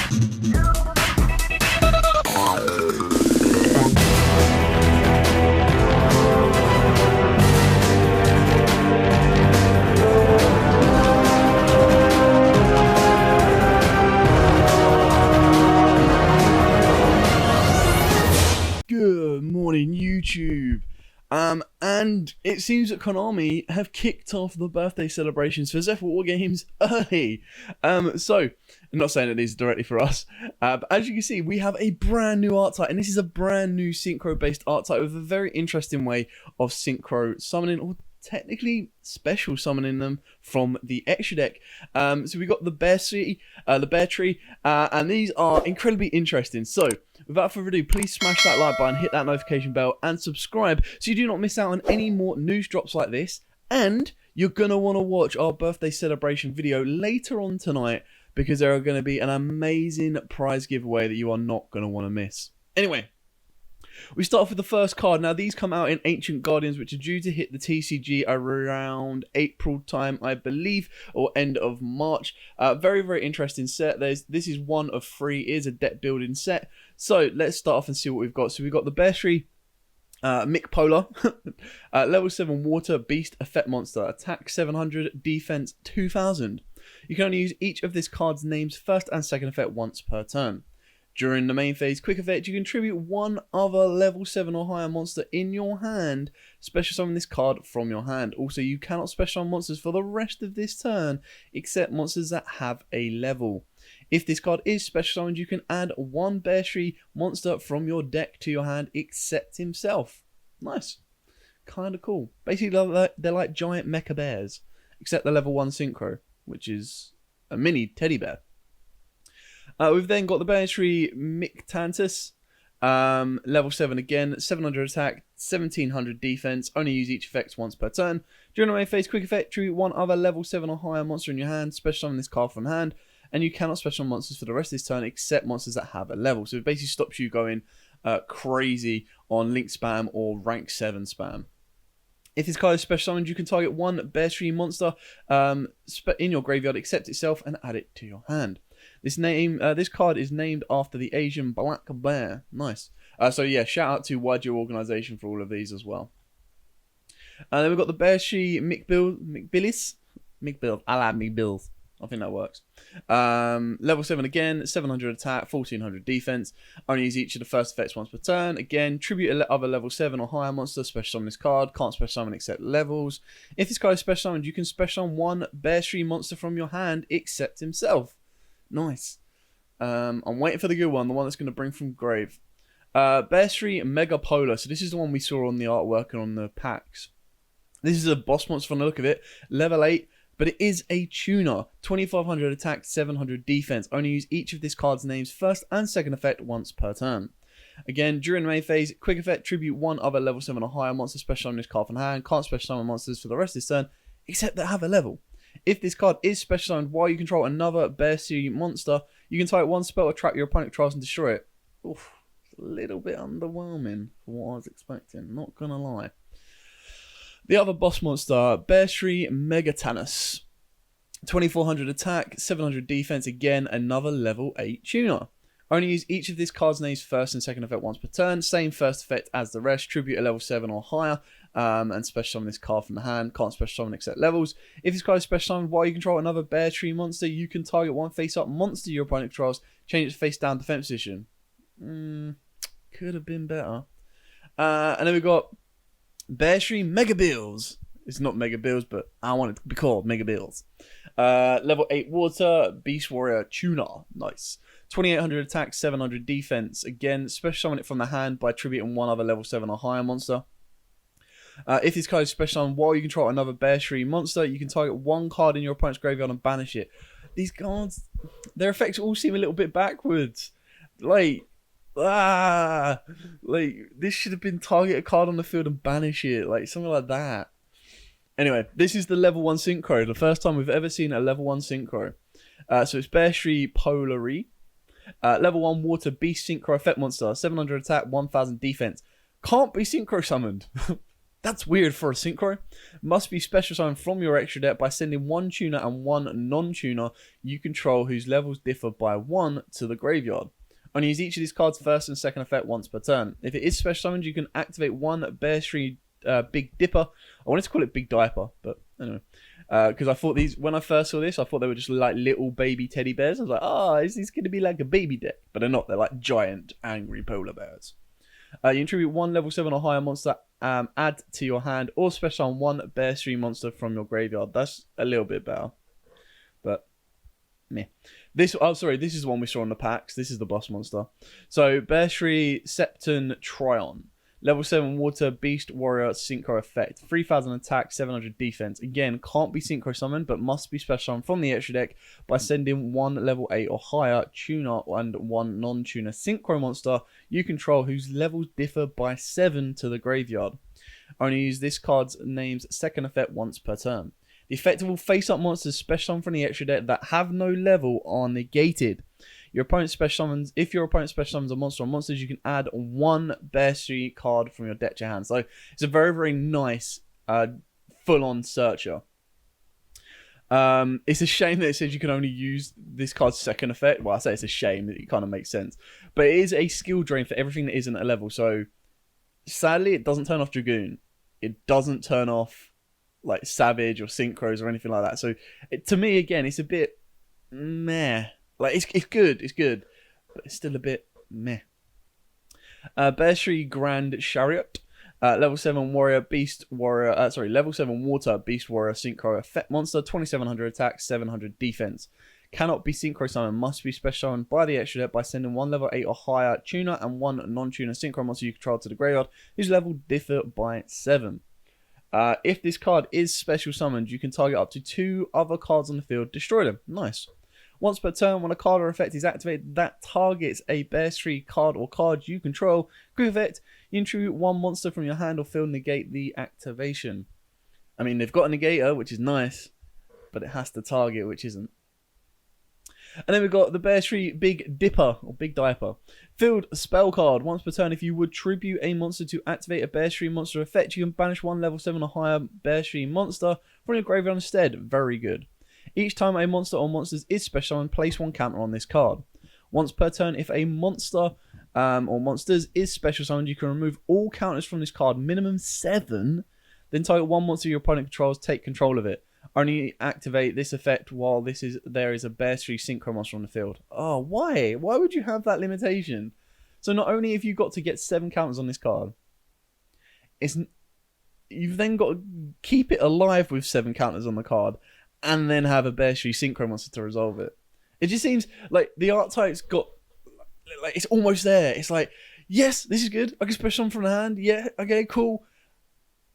Good morning, YouTube. And it seems that Konami have kicked off the birthday celebrations for Zephyr War Games early. So, I'm not saying that these are directly for us, but as you can see, we have a brand new art type, and this is a brand new Synchro-based art type with a very interesting way of Synchro summoning, or technically special summoning them from the extra deck. So we got the Bearcti, and these are incredibly interesting. So, without further ado, please smash that like button, hit that notification bell, and subscribe so you do not miss out on any more news drops like this. And you're going to want to watch our birthday celebration video later on tonight, because there are going to be an amazing prize giveaway that you are not going to want to miss. Anyway, we start off with the first card. Now, these come out in Ancient Guardians, which are due to hit the TCG around April time, I believe, or end of March. Very, very interesting set. This is one of 3. It is a deck building set. So let's start off and see what we've got. So we've got the Bearcti, Mick Polar, level 7 water beast effect monster, attack 700, defense 2000. You can only use each of this card's name's first and second effect once per turn. During the main phase quick effect, you can tribute one other level 7 or higher monster in your hand, special summon this card from your hand. Also, you cannot special summon monsters for the rest of this turn, except monsters that have a level. If this card is special summoned, you can add one Bearcti monster from your deck to your hand, except himself. Nice. Kind of cool. Basically, they're like giant mecha bears, except the level 1 Synchro, which is a mini teddy bear. We've then got the Bearcti Mictantus, level 7 again, 700 attack, 1700 defense, only use each effect once per turn. During the main phase quick effect, tribute one other level 7 or higher monster in your hand, special summon this card from hand, and you cannot special summon monsters for the rest of this turn except monsters that have a level. So it basically stops you going crazy on link spam or rank 7 spam. If this card is special summoned, you can target one Bearcti monster in your graveyard, accept itself, and add it to your hand. This card is named after the Asian black bear. Nice. So yeah, shout out to Yugioh organization for all of these as well. And then we've got the Bearcti Micbills. I like Micbills. I think that works. Level 7 again, 700 attack, 1400 defense. Only use each of the first effects once per turn. Again, tribute other level 7 or higher monster, special summon this card. Can't special summon except levels. If this card is special summoned, you can special summon one Bearcti monster from your hand except himself. Nice. I'm waiting for the good one, the one that's going to bring from grave. Bearcti Mega Polar. So this is the one we saw on the artwork and on the packs. This is a boss monster from the look of it. Level 8. But it is a tuner. 2500 attack, 700 defense. Only use each of this card's name's first and second effect once per turn. Again, during the main phase, quick effect, tribute one other level 7 or higher monster, special summon this card from hand. Can't special summon monsters for the rest of this turn, except that have a level. If this card is special summoned while you control another Bearcti monster, you can type one spell or trap your opponent tries and destroy it. Oof, it's a little bit underwhelming for what I was expecting, not gonna lie. The other boss monster, Bearcti Megatanus. 2400 attack, 700 defense, again, another level 8 tuner. Only use each of this card's name's first and second effect once per turn. Same first effect as the rest. Tribute a level 7 or higher, and special summon this card from the hand. Can't special summon except levels. If this card is special summoned while you control another Bearcti monster, you can target one face-up monster your opponent controls, change its face-down defense position. Could have been better. And then we've got Bearcti Mega Bills. It's not Mega Bills, but I want it to be called Mega Bills. Level 8 water, Beast Warrior Tuner. Nice. 2800 attack, 700 defense. Again, special summon it from the hand by tributing one other level 7 or higher monster. If this card is special summoned while you control another Bearcti monster, you can target one card in your opponent's graveyard and banish it. These cards, their effects all seem a little bit backwards. Like this should have been target a card on the field and banish it, like something like that. Anyway, this is the level 1 Synchro, the first time we've ever seen a level 1 Synchro. So it's Bearcti Polari. Level 1 Water Beast Synchro Effect Monster, 700 attack, 1000 defense. Can't be Synchro summoned. That's weird for a Synchro. Must be special summoned from your extra deck by sending one tuner and one non-tuner you control whose levels differ by 1 to the graveyard. Only use each of these cards' first and second effect once per turn. If it is special summoned, you can activate one Bearcti Big Dipper. I wanted to call it Big Diaper, but anyway. Because I thought when I first saw this, I thought they were just like little baby teddy bears. I was like, is this going to be like a baby deck? But they're not. They're like giant, angry polar bears. You contribute one level 7 or higher monster, add to your hand, or special on one Bearcti monster from your graveyard. That's a little bit better. But, meh. This is one we saw in the packs. This is the boss monster. So, Bearcti Septon Tryon. Level 7 Water Beast Warrior Synchro effect. 3000 attack, 700 defense. Again, can't be Synchro summoned, but must be special summoned from the extra deck by sending one level 8 or higher tuner and one non-tuner Synchro monster you control whose levels differ by 7 to the graveyard. Only use this card's name's second effect once per turn. The effect will face-up monsters special summoned from the extra deck that have no level are negated. Your opponent special summons. If your opponent special summons a monster or monsters, you can add one Bearcti card from your deck to your hand. So it's a very, very nice full-on searcher. It's a shame that it says you can only use this card's second effect. Well, I say it's a shame. It kind of makes sense. But it is a skill drain for everything that isn't a level. So sadly, it doesn't turn off Dragoon. It doesn't turn off like Savage or Synchros or anything like that. So to me, again, it's a bit meh. Like, it's good, but it's still a bit meh. Bearcti Grand Chariot, level 7 Warrior Beast Warrior, level 7 Water Beast Warrior Synchro effect monster, 2700 attack, 700 defense. Cannot be Synchro summoned, must be special summoned by the extra deck by sending one level 8 or higher tuner and one non-tuner Synchro monster you control to the graveyard, whose level differ by 7. If this card is special summoned, you can target up to 2 other cards on the field, destroy them. Nice. Once per turn, when a card or effect is activated that targets a Bearcti card or card you control, quick effect, you contribute one monster from your hand or field, negate the activation. I mean, they've got a negator, which is nice, but it has to target, which isn't. And then we've got the Bearcti Big Dipper, or Big Diaper. Field spell card. Once per turn, if you would tribute a monster to activate a Bearcti monster effect, you can banish one level 7 or higher Bearcti monster from your graveyard instead. Very good. Each time a monster or monsters is special summoned, place one counter on this card. Once per turn, if a monster or monsters is special summoned, you can remove all counters from this card, minimum 7, then target one monster your opponent controls, take control of it. Only activate this effect while there is a Bearcti Synchro monster on the field. Oh, why? Why would you have that limitation? So not only have you got to get 7 counters on this card, you've then got to keep it alive with 7 counters on the card, and then have a Bearcti Synchro monster to resolve it. It just seems like the archetype's got, like, it's almost there. It's like, yes, this is good. I can special summon from the hand. Yeah, okay, cool.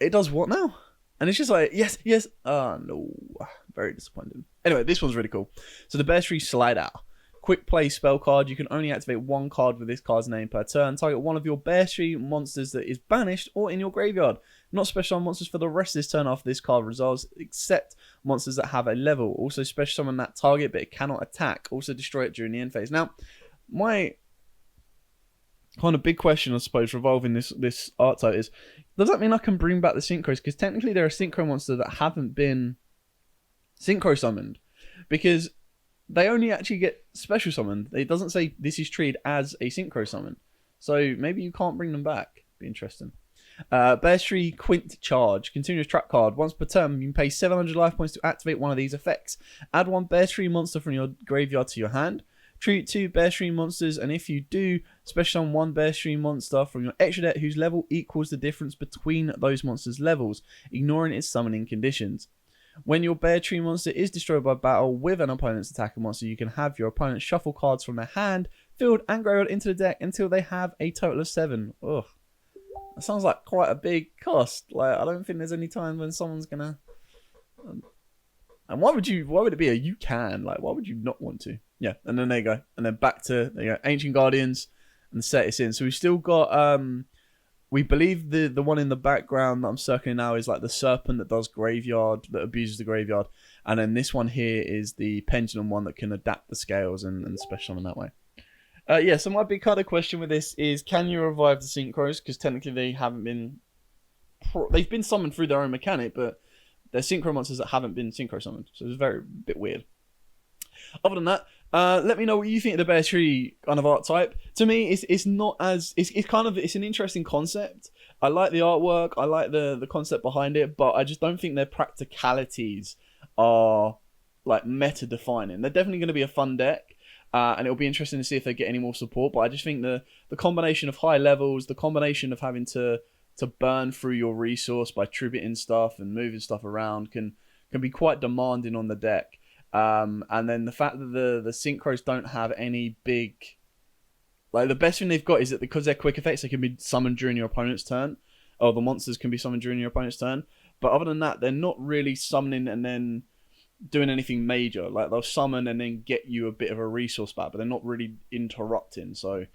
It does what now? And it's just like, yes. No. Very disappointing. Anyway, this one's really cool. So the Bearcti Slider. Quick play spell card. You can only activate one card with this card's name per turn. Target one of your Bearcti monsters that is banished or in your graveyard. Not special summon monsters for the rest of this turn after this card resolves, except monsters that have a level. Also special summon that target, but it cannot attack. Also destroy it during the end phase. Now, my kind of big question, I suppose, revolving this archetype is, does that mean I can bring back the Synchros? Because technically they're a Synchro monster that haven't been Synchro summoned. Because they only actually get special summoned. It doesn't say this is treated as a Synchro summon. So maybe you can't bring them back. Be interesting. Bearcti Quint Charge. Continuous trap card. Once per turn, you can pay 700 life points to activate one of these effects. Add one Bearcti monster from your graveyard to your hand. Treat 2 Bearcti monsters, and if you do, special summon one Bearcti monster from your extra deck whose level equals the difference between those monsters' levels, ignoring its summoning conditions. When your Bearcti monster is destroyed by battle with an opponent's attacker monster, you can have your opponent shuffle cards from their hand, field, and graveyard into the deck until they have a total of 7. Ugh. That sounds like quite a big cost. Like, I don't think there's any time when someone's gonna... And why would it be a you can? Like, why would you not want to? Yeah, and then there you go. And then back to, there you go, Ancient Guardians, and the set is in. So we've still got, we believe the one in the background that I'm circling now is like the serpent that does graveyard, that abuses the graveyard. And then this one here is the pendulum one that can adapt the scales and special in that way. Yeah, so my big kind of question with this is, can you revive the Synchros? Because technically they haven't been they've been summoned through their own mechanic, but they're synchro monsters that haven't been synchro summoned. So it's bit weird. Other than that, let me know what you think of the Bearcti kind of archetype. To me, it's not as it's an interesting concept. I like the artwork, I like the concept behind it, but I just don't think their practicalities are like meta defining. They're definitely going to be a fun deck, and it'll be interesting to see if they get any more support. But I just think the combination of high levels, the combination of having to burn through your resource by tributing stuff and moving stuff around can be quite demanding on the deck. And then the fact that the synchros don't have any big, like, the best thing they've got is that because they're quick effects, they can be summoned during your opponent's turn, or the monsters can be summoned during your opponent's turn. But other than that, they're not really summoning and then doing anything major. Like, they'll summon and then get you a bit of a resource back, but they're not really interrupting. So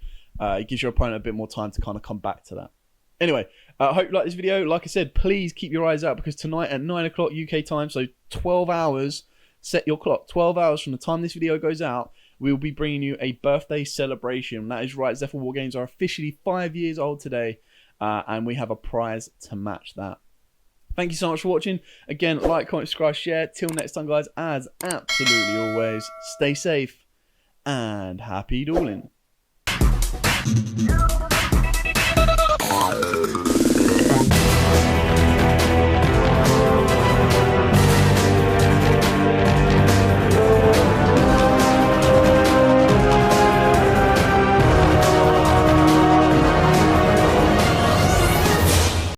it gives your opponent a bit more time to kind of come back to that. Anyway, I hope you like this video. Like I said, please keep your eyes out, because tonight at 9 o'clock UK time, so 12 hours, set your clock, 12 hours from the time this video goes out, we will be bringing you a birthday celebration. That is right, Zephyr War Games are officially 5 years old today, and we have a prize to match that. Thank you so much for watching. Again, like, comment, subscribe, share. Till next time, guys, as absolutely always, stay safe and happy dueling.